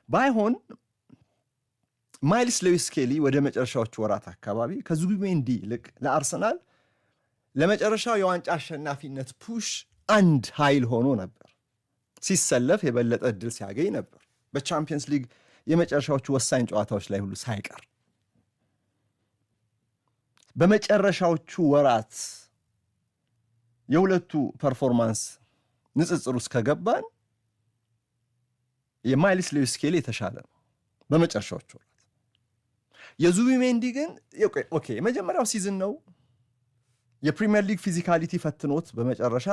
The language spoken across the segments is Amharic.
ባይሆን ማይልስ ሌዊስ ስኬሊ ወደ መጨረሻዎቹ ወራት አካባቢ ከዙቢሜንዲ ይልቅ ለአርሰናል ለመጨረሻው የዋንጫ አሸናፊነት ፑሽ አንድ ኃይል ሆኖ ነበር። ሲሰለፍ የበለጠ እድል ሲያገኝ ነበር። በቻምፒየንስ ሊግ የመጨረሻዎቹ ወሳኝ ጨዋታዎች ላይ ሁሉ ሳይቀር በመጨረሻዎቹ ወራት የሁለቱ ፐርፎርማንስ ንጽጽር ውስጥ ከገባን የማይልስ ሌዊስ ስኬሊ የተሻለ ነው በመጨረሻዎቹ ወራት። የዙቢሜንዲ ግን ኦኬ የመጀመሪያው ሲዝን ነው፣ የፕሪሚየር ሊግ ፊዚካሊቲ ፈትኖት በመጨረሻ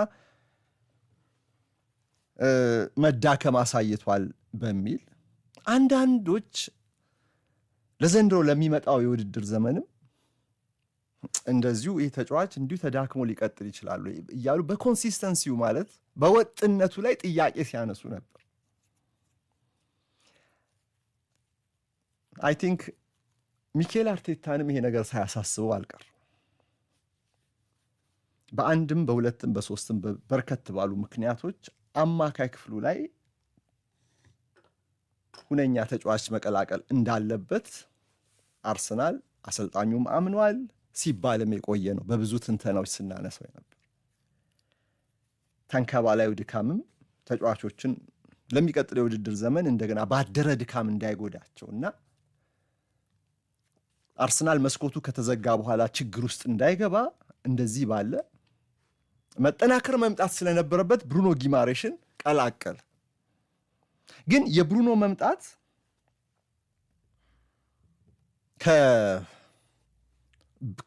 መዳከም አሳይቷል በሚል አንዳንዶች ለዘንድሮ ለሚመጣው የውድድር ዘመንም እንደዚሁ ይህ ተጫዋች እንዲሁ ተዳክሞ ሊቀጥል ይችላሉ እያሉ በኮንሲስተንሲው ማለት በወጥነቱ ላይ ጥያቄ ሲያነሱ ነበር። አይ ቲንክ ሚኬል አርቴታንም ይሄ ነገር ሳያሳስበው አልቀር። በአንድም በሁለትም በሶስትም በርከት ባሉ ምክንያቶች አማካይ ክፍሉ ላይ ሁነኛ ተጫዋች መቀላቀል እንዳለበት አርሰናል አሰልጣኙም አምኗል ሲባልም የቆየ ነው። በብዙ ትንተናዎች ስናነሳው ነበር። ተንከባላዩ ድካምም ተጫዋቾችን ለሚቀጥለው የውድድር ዘመን እንደገና ባደረ ድካም እንዳይጎዳቸውና አርሰናል መስኮቱ ከተዘጋ በኋላ ችግር ውስጥ እንዳይገባ እንደዚህ ባለ መጠናከር መምጣት ስለነበረበት ብሩኖ ጊማሬሽን ቀላቀል። ግን የብሩኖ መምጣት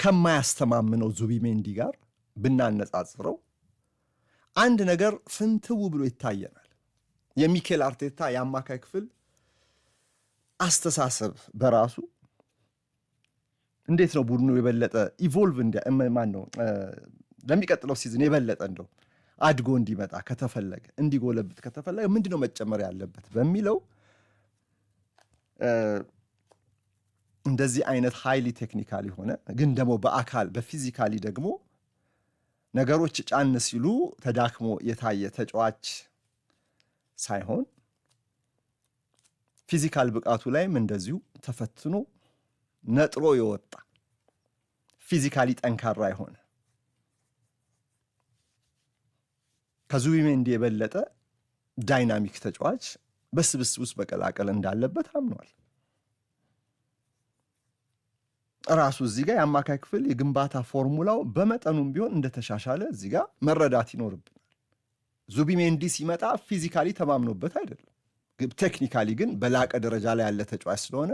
ከማያስተማምነው ዙቢሜንዲ ጋር ብናነጻጽረው አንድ ነገር ፍንትው ብሎ ይታየናል። የሚኬል አርቴታ የአማካይ ክፍል አስተሳሰብ በራሱ እንዴት ነው ቡድኑ የበለጠ ኢቮልቭ ለሚቀጥለው ሲዝን የበለጠ እንደው አድጎ እንዲመጣ ከተፈለገ እንዲጎለብት ከተፈለገ ምንድነው መጨመር ያለበት በሚለው እንደዚህ አይነት ሃይሊ ቴክኒካሊ ሆነ ግን ደግሞ በአካል በፊዚካሊ ደግሞ ነገሮች ጫን ሲሉ ተዳክሞ የታየ ተጫዋች ሳይሆን ፊዚካል ብቃቱ ላይም እንደዚሁ ተፈትኖ ነጥሮ የወጣ ፊዚካሊ ጠንካራ የሆነ ከዙቢሜንዲ የበለጠ ዳይናሚክ ተጫዋች በስብስብ ውስጥ መቀላቀል እንዳለበት አምኗል። ራሱ እዚህ ጋር የአማካይ ክፍል የግንባታ ፎርሙላው በመጠኑም ቢሆን እንደተሻሻለ እዚህ ጋር መረዳት ይኖርብናል። ዙቢሜንዲ ሲመጣ ፊዚካሊ ተማምኖበት አይደለም፣ ቴክኒካሊ ግን በላቀ ደረጃ ላይ ያለ ተጫዋች ስለሆነ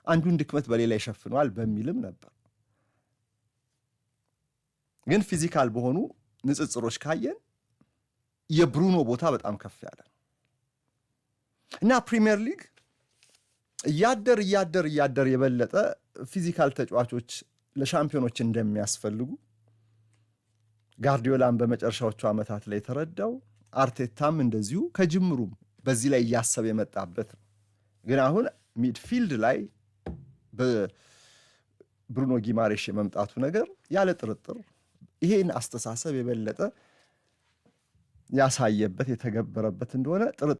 አንዱን ድክመት በሌላ ይሸፍነዋል በሚልም ነበር። ግን ፊዚካል በሆኑ ንጽጽሮች ካየን የብሩኖ ቦታ በጣም ከፍ ያለ እና ፕሪሚየር ሊግ እያደር የበለጠ ፊዚካል ተጫዋቾች ለሻምፒዮኖች እንደሚያስፈልጉ ጋርዲዮላን በመጨረሻዎቹ ዓመታት ላይ ተረዳው። አርቴታም እንደዚሁ ከጅምሩም በዚህ ላይ እያሰበ የመጣበት ነው። ግን አሁን ሚድፊልድ ላይ በብሩኖ ጊማሬሽ የመምጣቱ ነገር ያለ ጥርጥር ይሄን አስተሳሰብ የበለጠ ያሳየበት የተገበረበት እንደሆነ ጥርጥር